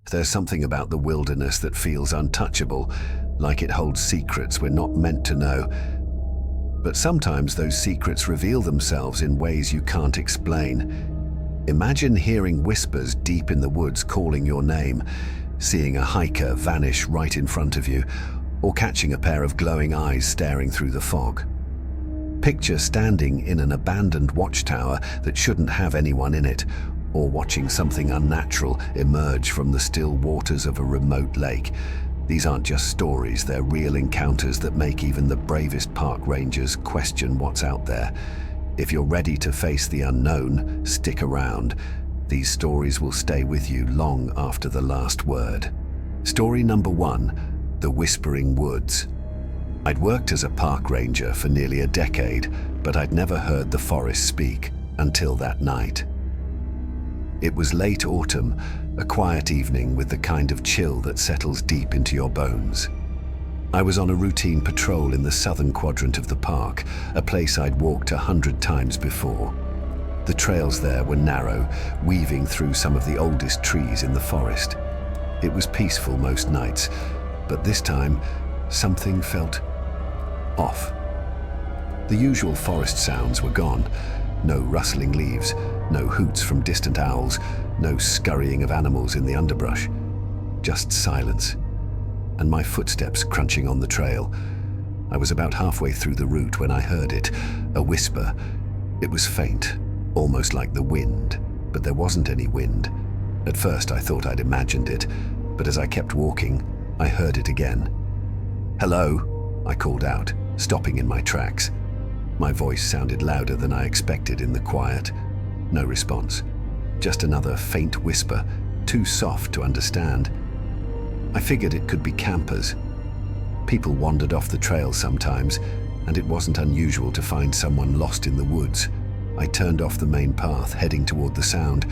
There's something about the wilderness that feels untouchable, like it holds secrets we're not meant to know. But sometimes those secrets reveal themselves in ways you can't explain. Imagine hearing whispers deep in the woods calling your name, seeing a hiker vanish right in front of you, or catching a pair of glowing eyes staring through the fog. Picture standing in an abandoned watchtower that shouldn't have anyone in it, or watching something unnatural emerge from the still waters of a remote lake. These aren't just stories, they're real encounters that make even the bravest park rangers question what's out there. If you're ready to face the unknown, stick around. These stories will stay with you long after the last word. Story number 1, The Whispering Woods. I'd worked as a park ranger for nearly a decade, but I'd never heard the forest speak until that night. It was late autumn, a quiet evening with the kind of chill that settles deep into your bones. I was on a routine patrol in the southern quadrant of the park, a place I'd walked 100 times before. The trails there were narrow, weaving through some of the oldest trees in the forest. It was peaceful most nights, but this time, something felt off. The usual forest sounds were gone. No rustling leaves, no hoots from distant owls, no scurrying of animals in the underbrush. Just silence, and my footsteps crunching on the trail. I was about halfway through the route when I heard it, a whisper. It was faint, almost like the wind, but there wasn't any wind. At first I thought I'd imagined it, but as I kept walking, I heard it again. "Hello," I called out, stopping in my tracks. My voice sounded louder than I expected in the quiet. No response. Just another faint whisper, too soft to understand. I figured it could be campers. People wandered off the trail sometimes, and it wasn't unusual to find someone lost in the woods. I turned off the main path, heading toward the sound.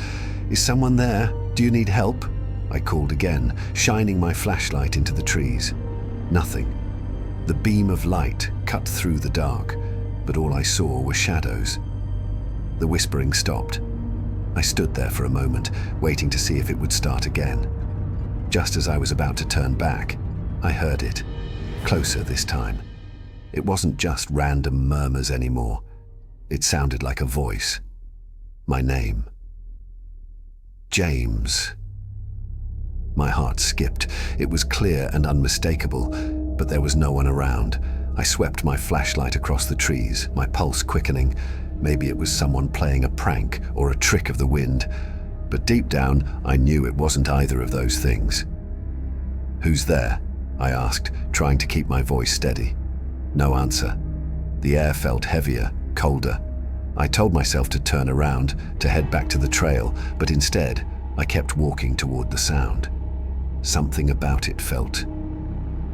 "Is someone there? Do you need help?" I called again, shining my flashlight into the trees. Nothing. The beam of light cut through the dark, but all I saw were shadows. The whispering stopped. I stood there for a moment, waiting to see if it would start again. Just as I was about to turn back, I heard it, closer this time. It wasn't just random murmurs anymore. It sounded like a voice. My name. James. My heart skipped. It was clear and unmistakable, but there was no one around. I swept my flashlight across the trees, my pulse quickening. Maybe it was someone playing a prank or a trick of the wind. But deep down, I knew it wasn't either of those things. "Who's there?" I asked, trying to keep my voice steady. No answer. The air felt heavier, colder. I told myself to turn around, to head back to the trail, but instead, I kept walking toward the sound. Something about it felt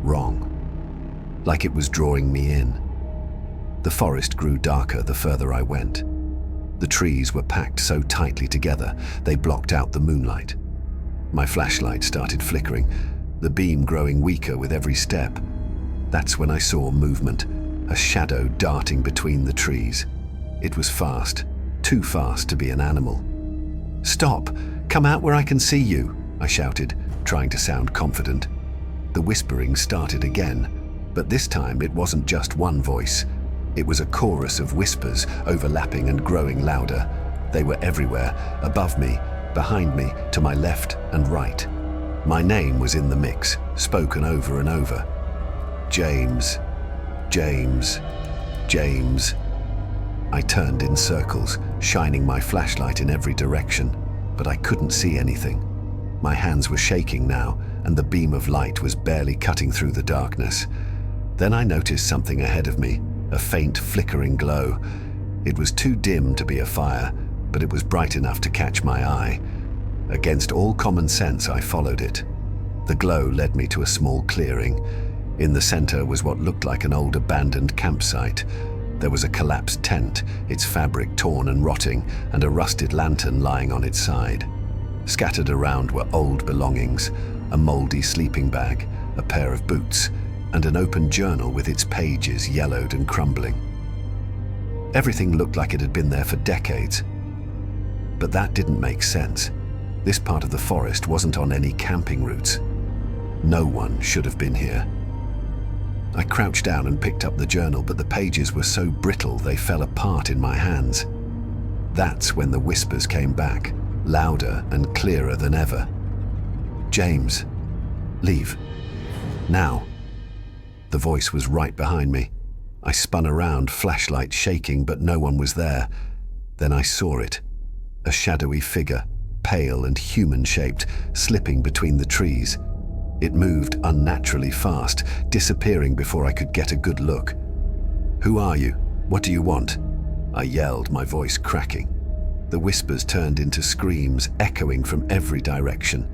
wrong, like it was drawing me in. The forest grew darker the further I went. The trees were packed so tightly together, they blocked out the moonlight. My flashlight started flickering, the beam growing weaker with every step. That's when I saw movement, a shadow darting between the trees. It was fast, too fast to be an animal. "Stop! Come out where I can see you!" I shouted, trying to sound confident. The whispering started again, but this time it wasn't just one voice. It was a chorus of whispers, overlapping and growing louder. They were everywhere, above me, behind me, to my left and right. My name was in the mix, spoken over and over. James, James, James. I turned in circles, shining my flashlight in every direction, but I couldn't see anything. My hands were shaking now, and the beam of light was barely cutting through the darkness. Then I noticed something ahead of me, a faint flickering glow. It was too dim to be a fire, but it was bright enough to catch my eye. Against all common sense, I followed it. The glow led me to a small clearing. In the center was what looked like an old abandoned campsite. There was a collapsed tent, its fabric torn and rotting, and a rusted lantern lying on its side. Scattered around were old belongings, a moldy sleeping bag, a pair of boots, and an open journal with its pages yellowed and crumbling. Everything looked like it had been there for decades. But that didn't make sense. This part of the forest wasn't on any camping routes. No one should have been here. I crouched down and picked up the journal, but the pages were so brittle they fell apart in my hands. That's when the whispers came back, louder and clearer than ever. "James, leave. Now." The voice was right behind me. I spun around, flashlight shaking, but no one was there. Then I saw it. A shadowy figure, pale and human-shaped, slipping between the trees. It moved unnaturally fast, disappearing before I could get a good look. "Who are you? What do you want?" I yelled, my voice cracking. The whispers turned into screams, echoing from every direction.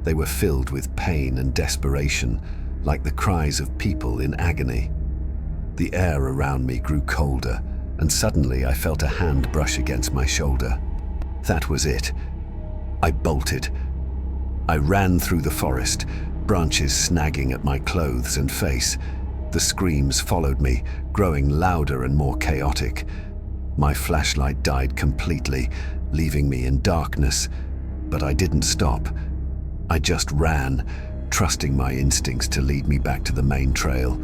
They were filled with pain and desperation, like the cries of people in agony. The air around me grew colder, and suddenly I felt a hand brush against my shoulder. That was it. I bolted. I ran through the forest, branches snagging at my clothes and face. The screams followed me, growing louder and more chaotic. My flashlight died completely, leaving me in darkness. But I didn't stop. I just ran, trusting my instincts to lead me back to the main trail.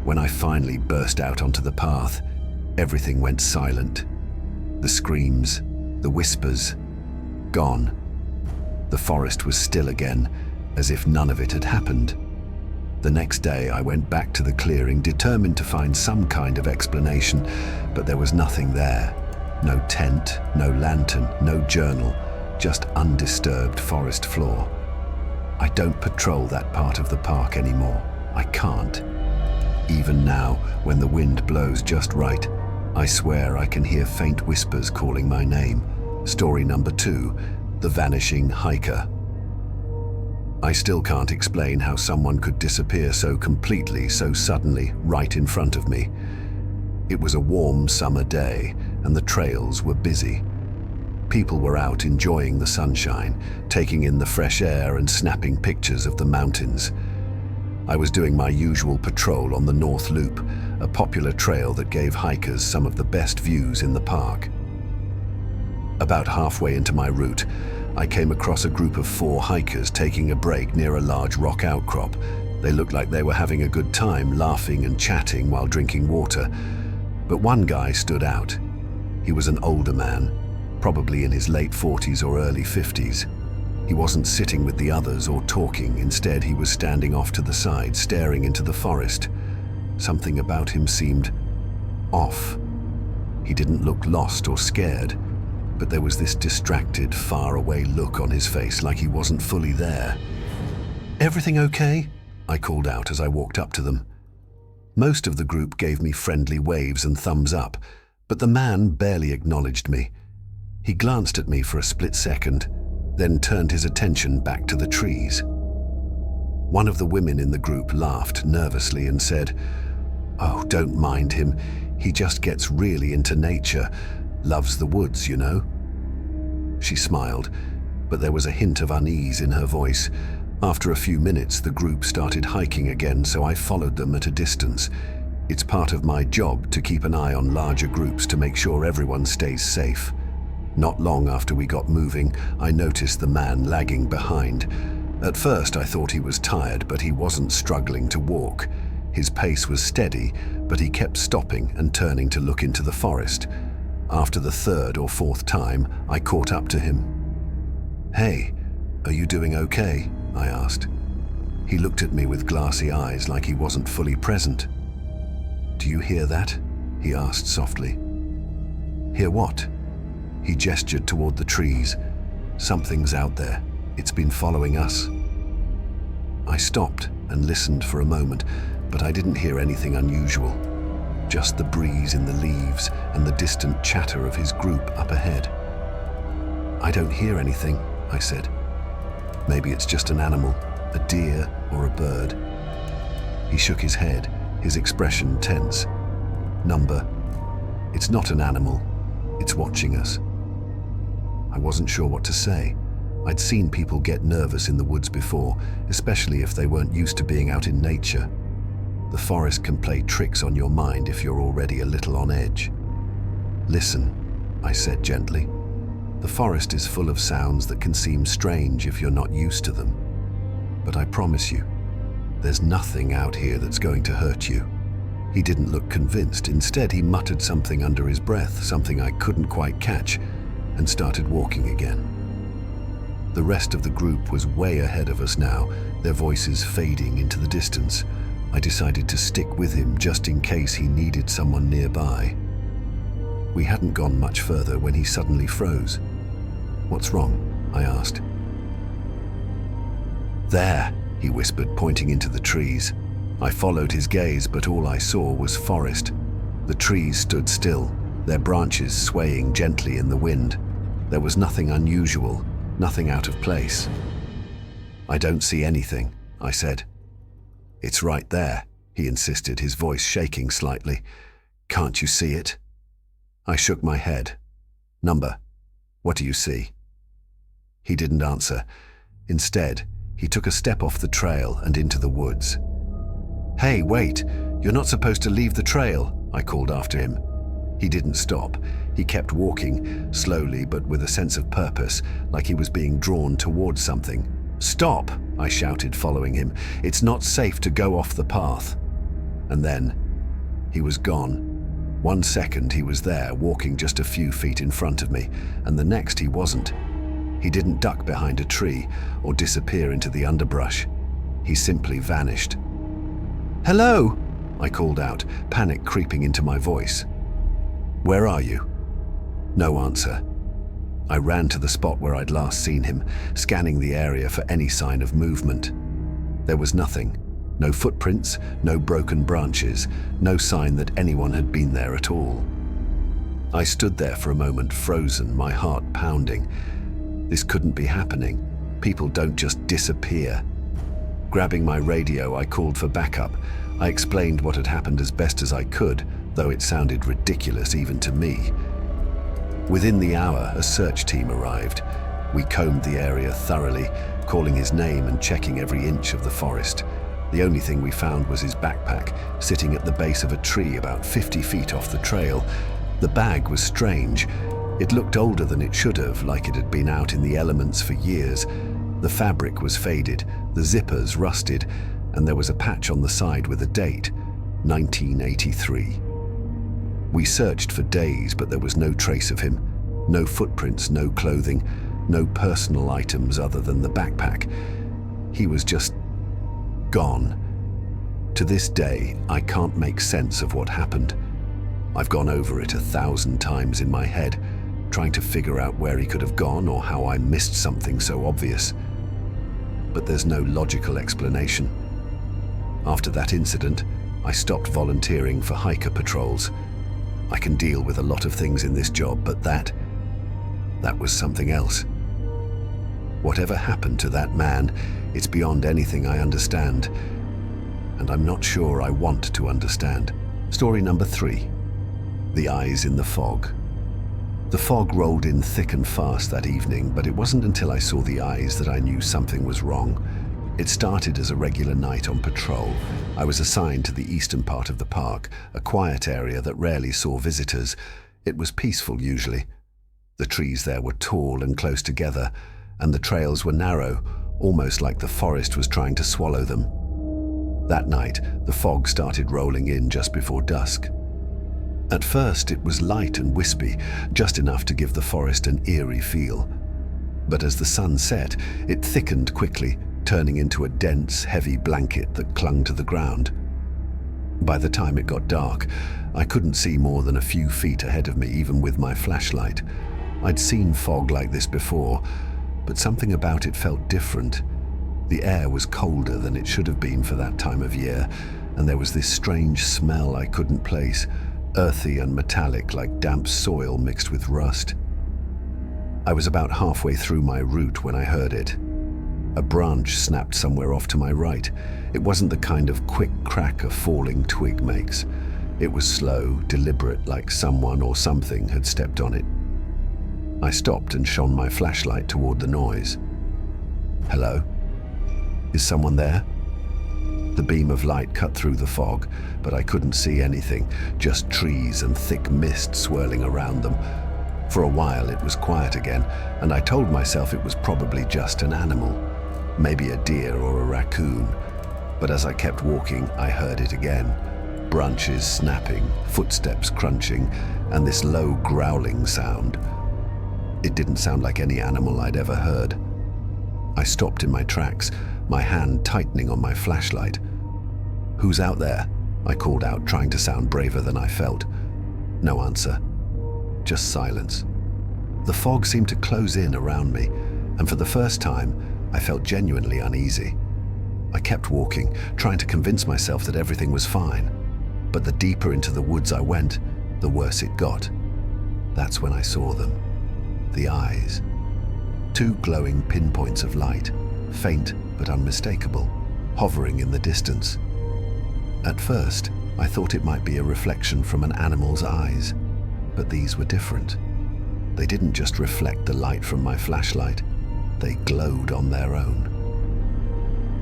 When I finally burst out onto the path, everything went silent. The screams, the whispers, gone. The forest was still again, as if none of it had happened. The next day I went back to the clearing, determined to find some kind of explanation, but there was nothing there. No tent, no lantern, no journal, just undisturbed forest floor. I don't patrol that part of the park anymore. I can't. Even now, when the wind blows just right, I swear I can hear faint whispers calling my name. Story number 2, The Vanishing Hiker. I still can't explain how someone could disappear so completely, so suddenly, right in front of me. It was a warm summer day, and the trails were busy. People were out enjoying the sunshine, taking in the fresh air and snapping pictures of the mountains. I was doing my usual patrol on the North Loop, a popular trail that gave hikers some of the best views in the park. About halfway into my route, I came across a group of 4 hikers taking a break near a large rock outcrop. They looked like they were having a good time, laughing and chatting while drinking water. But one guy stood out. He was an older man, probably in his late 40s or early 50s. He wasn't sitting with the others or talking. Instead, he was standing off to the side, staring into the forest. Something about him seemed off. He didn't look lost or scared, but there was this distracted, far-away look on his face, like he wasn't fully there. "Everything okay?" I called out as I walked up to them. Most of the group gave me friendly waves and thumbs up, but the man barely acknowledged me. He glanced at me for a split second, then turned his attention back to the trees. One of the women in the group laughed nervously and said, "Oh, don't mind him. He just gets really into nature. Loves the woods, you know." She smiled, but there was a hint of unease in her voice. After a few minutes, the group started hiking again, so I followed them at a distance. It's part of my job to keep an eye on larger groups to make sure everyone stays safe. Not long after we got moving, I noticed the man lagging behind. At first, I thought he was tired, but he wasn't struggling to walk. His pace was steady, but he kept stopping and turning to look into the forest. After the 3rd or 4th time, I caught up to him. "Hey, are you doing okay?" I asked. He looked at me with glassy eyes, like he wasn't fully present. "Do you hear that?" he asked softly. "Hear what?" He gestured toward the trees. "Something's out there. It's been following us." I stopped and listened for a moment, but I didn't hear anything unusual. Just the breeze in the leaves and the distant chatter of his group up ahead. "I don't hear anything," I said. "Maybe it's just an animal, a deer or a bird." He shook his head, his expression tense. "Number, it's not an animal. It's watching us." I wasn't sure what to say. I'd seen people get nervous in the woods before, especially if they weren't used to being out in nature. The forest can play tricks on your mind if you're already a little on edge. "Listen," I said gently. The forest is full of sounds that can seem strange if you're not used to them. But I promise you, there's nothing out here that's going to hurt you. He didn't look convinced. Instead, he muttered something under his breath, something I couldn't quite catch, and started walking again. The rest of the group was way ahead of us now, their voices fading into the distance. I decided to stick with him just in case he needed someone nearby. We hadn't gone much further when he suddenly froze. "What's wrong?" I asked. "There," he whispered, pointing into the trees. I followed his gaze, but all I saw was forest. The trees stood still, their branches swaying gently in the wind. There was nothing unusual, nothing out of place. "I don't see anything," I said. "It's right there," he insisted, his voice shaking slightly. "Can't you see it?" I shook my head. "Number, what do you see?" He didn't answer. Instead, he took a step off the trail and into the woods. "Hey, wait! You're not supposed to leave the trail," I called after him. He didn't stop. He kept walking, slowly but with a sense of purpose, like he was being drawn towards something. "Stop!" I shouted, following him. "It's not safe to go off the path." And then, he was gone. 1 second he was there, walking just a few feet in front of me, and the next he wasn't. He didn't duck behind a tree or disappear into the underbrush. He simply vanished. "Hello!" I called out, panic creeping into my voice. "Where are you?" No answer. I ran to the spot where I'd last seen him, scanning the area for any sign of movement. There was nothing. No footprints, no broken branches, no sign that anyone had been there at all. I stood there for a moment, frozen, my heart pounding. This couldn't be happening. People don't just disappear. Grabbing my radio, I called for backup. I explained what had happened as best as I could, though it sounded ridiculous even to me. Within the hour, a search team arrived. We combed the area thoroughly, calling his name and checking every inch of the forest. The only thing we found was his backpack, sitting at the base of a tree about 50 feet off the trail. The bag was strange. It looked older than it should have, like it had been out in the elements for years. The fabric was faded, the zippers rusted, and there was a patch on the side with a date, 1983. We searched for days, but there was no trace of him. No footprints, no clothing, no personal items other than the backpack. He was just gone. To this day, I can't make sense of what happened. I've gone over it 1,000 times in my head, trying to figure out where he could have gone or how I missed something so obvious. But there's no logical explanation. After that incident, I stopped volunteering for hiker patrols. I can deal with a lot of things in this job, but that was something else. Whatever happened to that man, it's beyond anything I understand. And I'm not sure I want to understand. Story number 3. The eyes in the fog. The fog rolled in thick and fast that evening, but it wasn't until I saw the eyes that I knew something was wrong. It started as a regular night on patrol. I was assigned to the eastern part of the park, a quiet area that rarely saw visitors. It was peaceful usually. The trees there were tall and close together, and the trails were narrow, almost like the forest was trying to swallow them. That night, the fog started rolling in just before dusk. At first, it was light and wispy, just enough to give the forest an eerie feel. But as the sun set, it thickened quickly, turning into a dense, heavy blanket that clung to the ground. By the time it got dark, I couldn't see more than a few feet ahead of me, even with my flashlight. I'd seen fog like this before, but something about it felt different. The air was colder than it should have been for that time of year, and there was this strange smell I couldn't place, earthy and metallic like damp soil mixed with rust. I was about halfway through my route when I heard it. A branch snapped somewhere off to my right. It wasn't the kind of quick crack a falling twig makes. It was slow, deliberate, like someone or something had stepped on it. I stopped and shone my flashlight toward the noise. Hello? Is someone there? The beam of light cut through the fog, but I couldn't see anything, just trees and thick mist swirling around them. For a while it was quiet again, and I told myself it was probably just an animal, maybe a deer or a raccoon. But as I kept walking, I heard it again. Branches snapping, footsteps crunching, and this low growling sound. It didn't sound like any animal I'd ever heard. I stopped in my tracks, my hand tightening on my flashlight. "Who's out there?" I called out, trying to sound braver than I felt. No answer. Just silence. The fog seemed to close in around me, and for the first time, I felt genuinely uneasy. I kept walking, trying to convince myself that everything was fine. But the deeper into the woods I went, the worse it got. That's when I saw them. The eyes. Two glowing pinpoints of light, faint but unmistakable, hovering in the distance. At first, I thought it might be a reflection from an animal's eyes. But these were different. They didn't just reflect the light from my flashlight, they glowed on their own.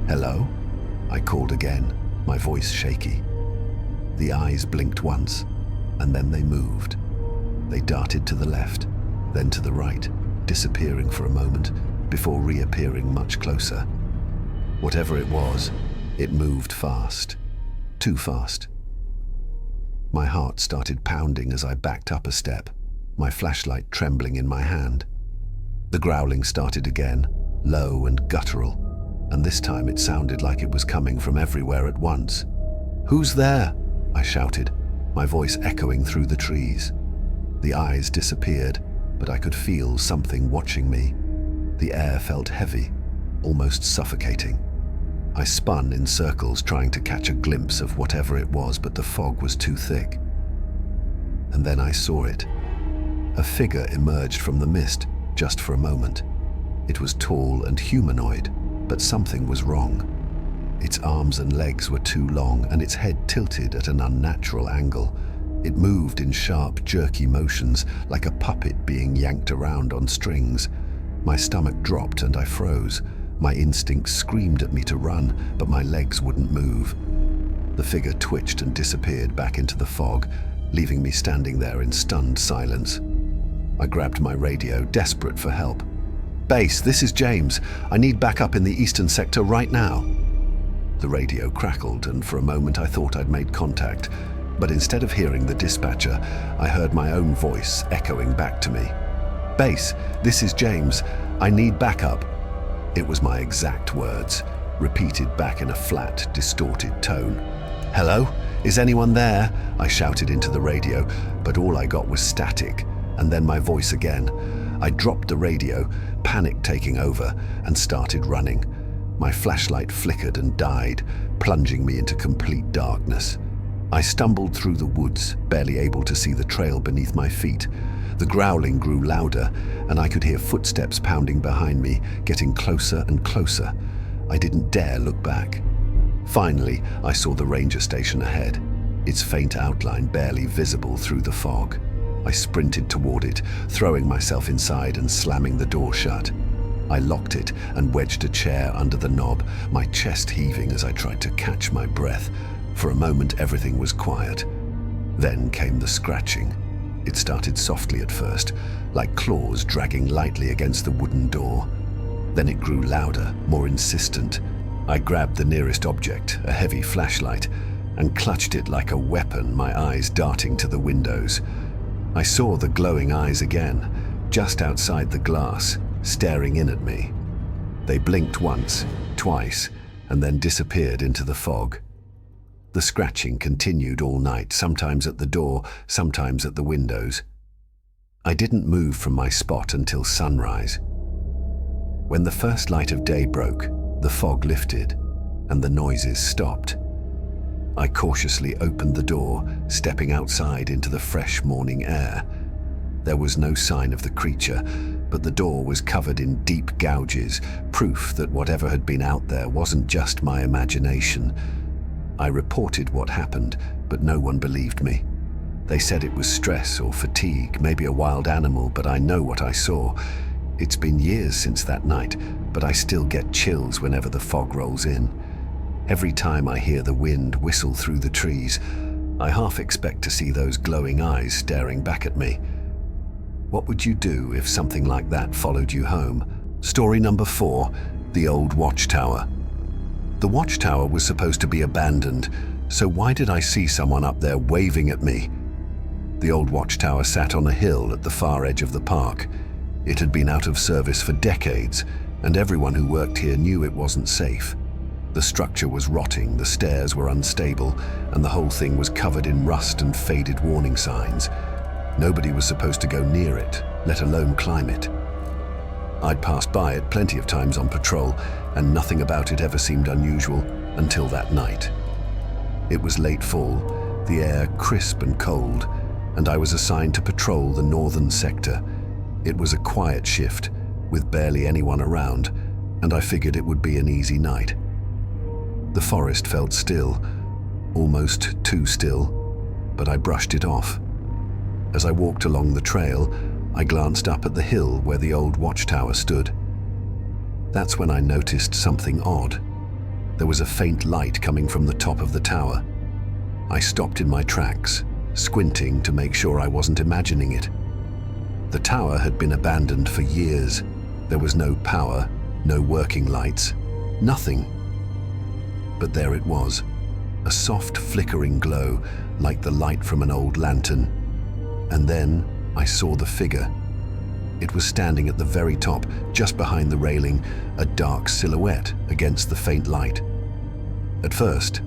"Hello?" I called again, my voice shaky. The eyes blinked once, and then they moved. They darted to the left, then to the right, disappearing for a moment, before reappearing much closer. Whatever it was, it moved fast. Too fast. My heart started pounding as I backed up a step, my flashlight trembling in my hand. The growling started again, low and guttural, and this time it sounded like it was coming from everywhere at once. "Who's there?" I shouted, my voice echoing through the trees. The eyes disappeared, but I could feel something watching me. The air felt heavy, almost suffocating. I spun in circles trying to catch a glimpse of whatever it was, but the fog was too thick. And then I saw it. A figure emerged from the mist just for a moment. It was tall and humanoid, but something was wrong. Its arms and legs were too long, and its head tilted at an unnatural angle. It moved in sharp, jerky motions, like a puppet being yanked around on strings. My stomach dropped and I froze. My instincts screamed at me to run, but my legs wouldn't move. The figure twitched and disappeared back into the fog, leaving me standing there in stunned silence. I grabbed my radio, desperate for help. "Base, this is James. I need backup in the eastern sector right now." The radio crackled, and for a moment I thought I'd made contact, but instead of hearing the dispatcher, I heard my own voice echoing back to me. "Base, this is James. I need backup." It was my exact words, repeated back in a flat, distorted tone. "Hello? Is anyone there?" I shouted into the radio, but all I got was static, and then my voice again. I dropped the radio, panic taking over, and started running. My flashlight flickered and died, plunging me into complete darkness. I stumbled through the woods, barely able to see the trail beneath my feet. The growling grew louder, and I could hear footsteps pounding behind me, getting closer and closer. I didn't dare look back. Finally, I saw the ranger station ahead, its faint outline barely visible through the fog. I sprinted toward it, throwing myself inside and slamming the door shut. I locked it and wedged a chair under the knob, my chest heaving as I tried to catch my breath. For a moment, everything was quiet. Then came the scratching. It started softly at first, like claws dragging lightly against the wooden door. Then it grew louder, more insistent. I grabbed the nearest object, a heavy flashlight, and clutched it like a weapon, my eyes darting to the windows. I saw the glowing eyes again, just outside the glass, staring in at me. They blinked once, twice, and then disappeared into the fog. The scratching continued all night, sometimes at the door, sometimes at the windows. I didn't move from my spot until sunrise. When the first light of day broke, the fog lifted, and the noises stopped. I cautiously opened the door, stepping outside into the fresh morning air. There was no sign of the creature, but the door was covered in deep gouges, proof that whatever had been out there wasn't just my imagination. I reported what happened, but no one believed me. They said it was stress or fatigue, maybe a wild animal, but I know what I saw. It's been years since that night, but I still get chills whenever the fog rolls in. Every time I hear the wind whistle through the trees, I half expect to see those glowing eyes staring back at me. What would you do if something like that followed you home? Story number 4, the old watchtower. The watchtower was supposed to be abandoned, so why did I see someone up there waving at me? The old watchtower sat on a hill at the far edge of the park. It had been out of service for decades, and everyone who worked here knew it wasn't safe. The structure was rotting, the stairs were unstable, and the whole thing was covered in rust and faded warning signs. Nobody was supposed to go near it, let alone climb it. I'd passed by it plenty of times on patrol, and nothing about it ever seemed unusual until that night. It was late fall, the air crisp and cold, and I was assigned to patrol the northern sector. It was a quiet shift, with barely anyone around, and I figured it would be an easy night. The forest felt still, almost too still, but I brushed it off. As I walked along the trail, I glanced up at the hill where the old watchtower stood. That's when I noticed something odd. There was a faint light coming from the top of the tower. I stopped in my tracks, squinting to make sure I wasn't imagining it. The tower had been abandoned for years. There was no power, no working lights, nothing. But there it was, a soft flickering glow like the light from an old lantern. And then I saw the figure. It was standing at the very top, just behind the railing, a dark silhouette against the faint light. At first,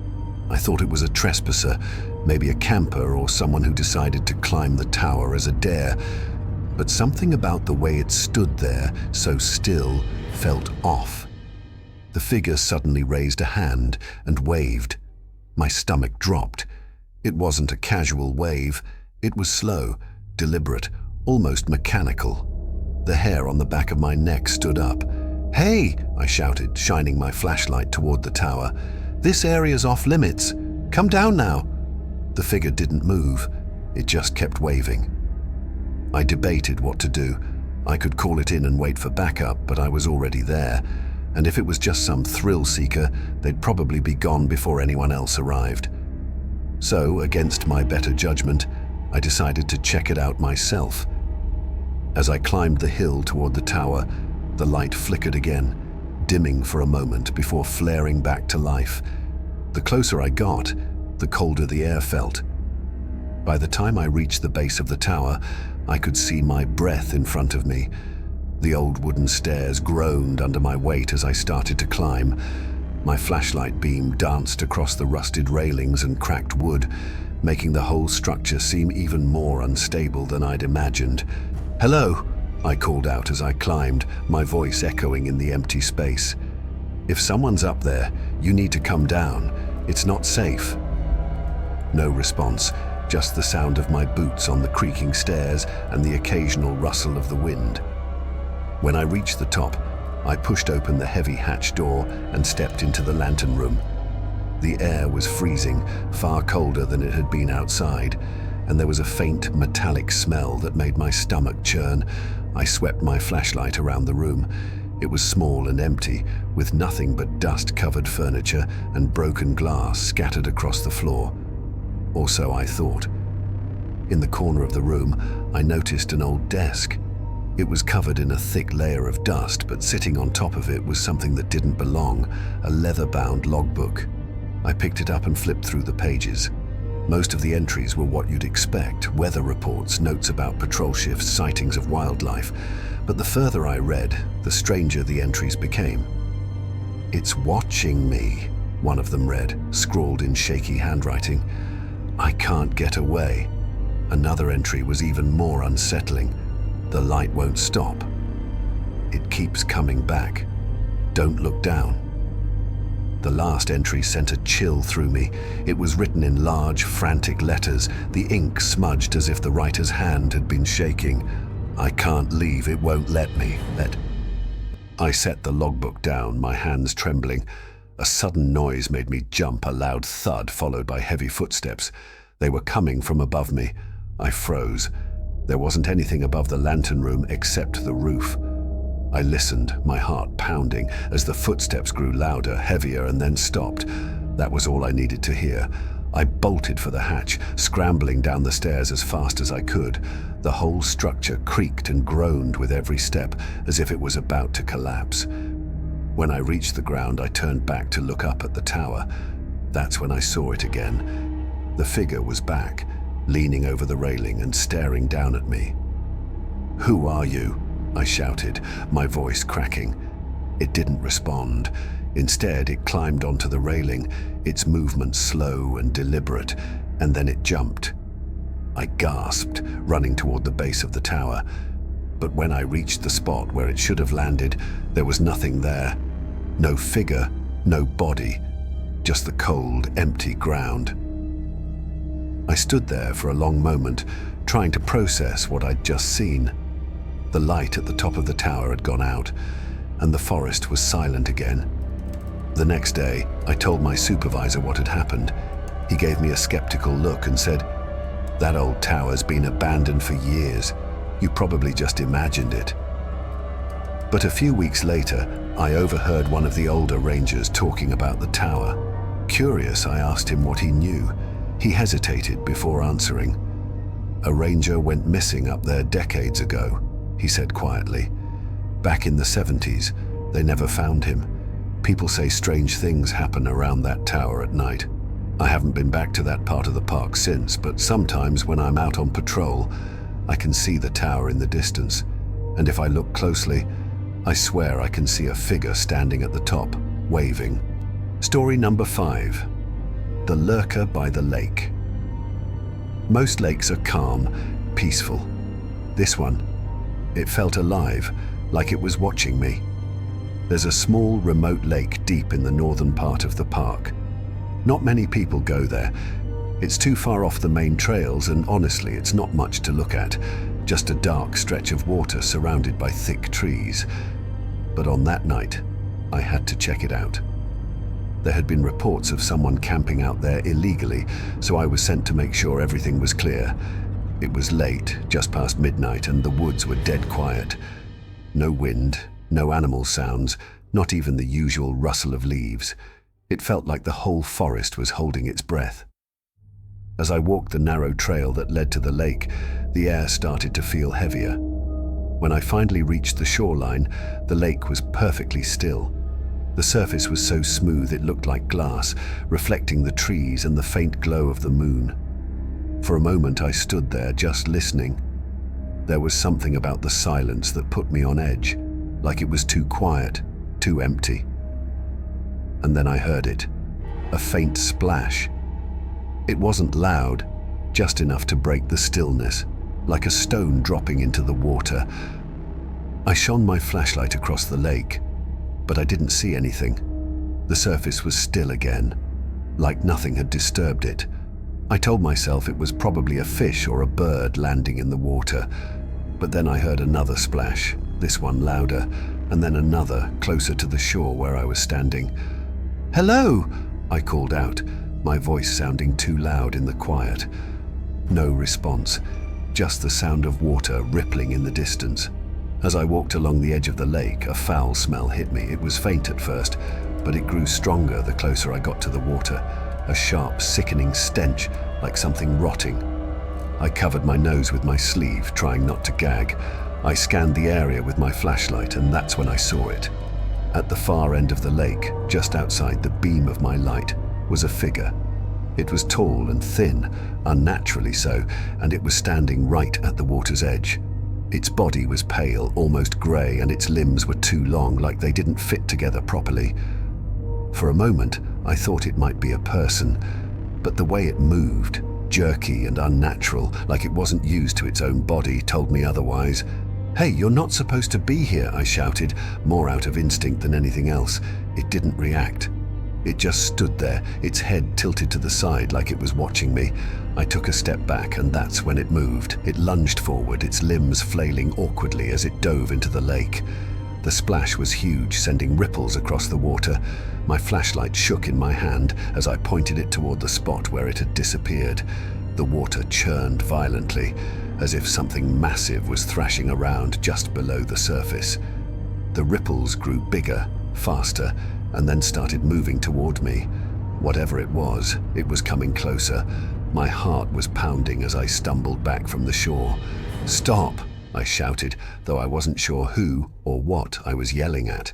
I thought it was a trespasser, maybe a camper or someone who decided to climb the tower as a dare. But something about the way it stood there, so still, felt off. The figure suddenly raised a hand and waved. My stomach dropped. It wasn't a casual wave. It was slow, deliberate, almost mechanical. The hair on the back of my neck stood up. "Hey!" I shouted, shining my flashlight toward the tower. "This area's off limits. Come down now." The figure didn't move. It just kept waving. I debated what to do. I could call it in and wait for backup, but I was already there. And if it was just some thrill seeker, they'd probably be gone before anyone else arrived. So, against my better judgment, I decided to check it out myself. As I climbed the hill toward the tower, the light flickered again, dimming for a moment before flaring back to life. The closer I got, the colder the air felt. By the time I reached the base of the tower, I could see my breath in front of me. The old wooden stairs groaned under my weight as I started to climb. My flashlight beam danced across the rusted railings and cracked wood, making the whole structure seem even more unstable than I'd imagined. "Hello," I called out as I climbed, my voice echoing in the empty space. "If someone's up there, you need to come down. It's not safe." No response, just the sound of my boots on the creaking stairs and the occasional rustle of the wind. When I reached the top, I pushed open the heavy hatch door and stepped into the lantern room. The air was freezing, far colder than it had been outside, and there was a faint metallic smell that made my stomach churn. I swept my flashlight around the room. It was small and empty, with nothing but dust-covered furniture and broken glass scattered across the floor. Or so I thought. In the corner of the room, I noticed an old desk. It was covered in a thick layer of dust, but sitting on top of it was something that didn't belong, a leather-bound logbook. I picked it up and flipped through the pages. Most of the entries were what you'd expect, weather reports, notes about patrol shifts, sightings of wildlife. But the further I read, the stranger the entries became. "It's watching me," one of them read, scrawled in shaky handwriting. "I can't get away." Another entry was even more unsettling. "The light won't stop. It keeps coming back. Don't look down." The last entry sent a chill through me. It was written in large, frantic letters, the ink smudged as if the writer's hand had been shaking. "I can't leave, it won't let me. I set the logbook down, my hands trembling. A sudden noise made me jump, a loud thud followed by heavy footsteps. They were coming from above me. I froze. There wasn't anything above the lantern room except the roof. I listened, my heart pounding, as the footsteps grew louder, heavier, and then stopped. That was all I needed to hear. I bolted for the hatch, scrambling down the stairs as fast as I could. The whole structure creaked and groaned with every step, as if it was about to collapse. When I reached the ground, I turned back to look up at the tower. That's when I saw it again. The figure was back, leaning over the railing and staring down at me. "Who are you?" I shouted, my voice cracking. It didn't respond. Instead, it climbed onto the railing, its movement slow and deliberate, and then it jumped. I gasped, running toward the base of the tower. But when I reached the spot where it should have landed, there was nothing there. No figure, no body, just the cold, empty ground. I stood there for a long moment, trying to process what I'd just seen. The light at the top of the tower had gone out, and the forest was silent again. The next day, I told my supervisor what had happened. He gave me a skeptical look and said, "That old tower's been abandoned for years. You probably just imagined it." But a few weeks later, I overheard one of the older rangers talking about the tower. Curious, I asked him what he knew. He hesitated before answering. "A ranger went missing up there decades ago," he said quietly. "Back in the 70s, they never found him. People say strange things happen around that tower at night. I haven't been back to that part of the park since, but sometimes when I'm out on patrol, I can see the tower in the distance. And if I look closely, I swear I can see a figure standing at the top, waving." Story number 5. The Lurker by the Lake. Most lakes are calm, peaceful. This one, it felt alive, like it was watching me. There's a small, remote lake deep in the northern part of the park. Not many people go there. It's too far off the main trails, and honestly, it's not much to look at, just a dark stretch of water surrounded by thick trees. But on that night, I had to check it out. There had been reports of someone camping out there illegally, so I was sent to make sure everything was clear. It was late, just past midnight, and the woods were dead quiet. No wind, no animal sounds, not even the usual rustle of leaves. It felt like the whole forest was holding its breath. As I walked the narrow trail that led to the lake, the air started to feel heavier. When I finally reached the shoreline, the lake was perfectly still. The surface was so smooth it looked like glass, reflecting the trees and the faint glow of the moon. For a moment I stood there, just listening. There was something about the silence that put me on edge, like it was too quiet, too empty. And then I heard it, a faint splash. It wasn't loud, just enough to break the stillness, like a stone dropping into the water. I shone my flashlight across the lake, but I didn't see anything. The surface was still again, like nothing had disturbed it. I told myself it was probably a fish or a bird landing in the water, but then I heard another splash, this one louder, and then another closer to the shore where I was standing. "Hello!" I called out, my voice sounding too loud in the quiet. No response, just the sound of water rippling in the distance. As I walked along the edge of the lake, a foul smell hit me. It was faint at first, but it grew stronger the closer I got to the water. A sharp, sickening stench, like something rotting. I covered my nose with my sleeve, trying not to gag. I scanned the area with my flashlight, and that's when I saw it. At the far end of the lake, just outside the beam of my light, was a figure. It was tall and thin, unnaturally so, and it was standing right at the water's edge. Its body was pale, almost grey, and its limbs were too long, like they didn't fit together properly. For a moment, I thought it might be a person, but the way it moved, jerky and unnatural, like it wasn't used to its own body, told me otherwise. "Hey, you're not supposed to be here," I shouted, more out of instinct than anything else. It didn't react. It just stood there, its head tilted to the side like it was watching me. I took a step back, and that's when it moved. It lunged forward, its limbs flailing awkwardly as it dove into the lake. The splash was huge, sending ripples across the water. My flashlight shook in my hand as I pointed it toward the spot where it had disappeared. The water churned violently, as if something massive was thrashing around just below the surface. The ripples grew bigger, faster, and then started moving toward me. Whatever it was coming closer. My heart was pounding as I stumbled back from the shore. "Stop!" I shouted, though I wasn't sure who or what I was yelling at.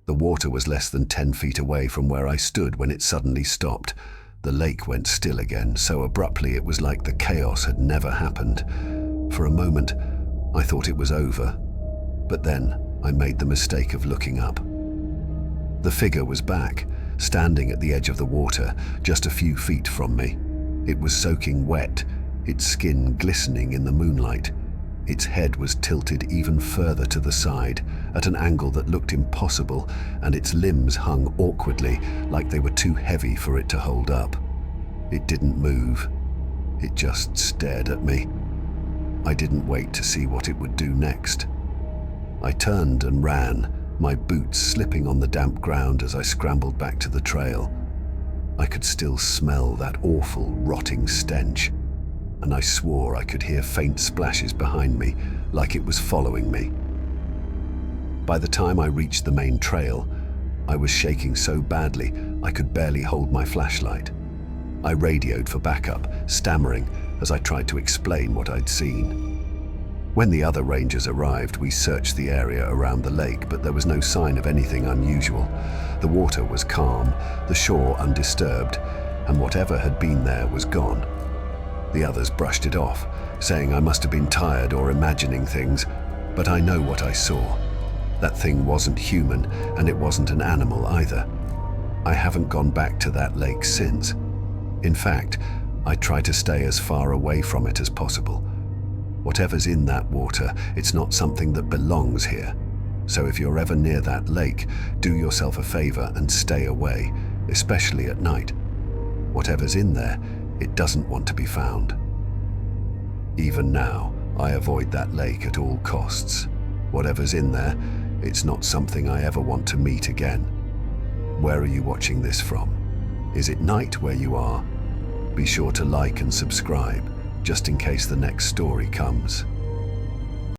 The water was less than 10 feet away from where I stood when it suddenly stopped. The lake went still again, so abruptly it was like the chaos had never happened. For a moment, I thought it was over, but then I made the mistake of looking up. The figure was back, standing at the edge of the water, just a few feet from me. It was soaking wet, its skin glistening in the moonlight. Its head was tilted even further to the side, at an angle that looked impossible, and its limbs hung awkwardly, like they were too heavy for it to hold up. It didn't move. It just stared at me. I didn't wait to see what it would do next. I turned and ran, my boots slipping on the damp ground as I scrambled back to the trail. I could still smell that awful, rotting stench, and I swore I could hear faint splashes behind me, like it was following me. By the time I reached the main trail, I was shaking so badly I could barely hold my flashlight. I radioed for backup, stammering as I tried to explain what I'd seen. When the other rangers arrived, we searched the area around the lake, but there was no sign of anything unusual. The water was calm, the shore undisturbed, and whatever had been there was gone. The others brushed it off, saying I must have been tired or imagining things, but I know what I saw. That thing wasn't human, and it wasn't an animal either. I haven't gone back to that lake since. In fact, I try to stay as far away from it as possible. Whatever's in that water, it's not something that belongs here. So if you're ever near that lake, do yourself a favor and stay away, especially at night. Whatever's in there, it doesn't want to be found. Even now, I avoid that lake at all costs. Whatever's in there, it's not something I ever want to meet again. Where are you watching this from? Is it night where you are? Be sure to like and subscribe, just in case the next story comes.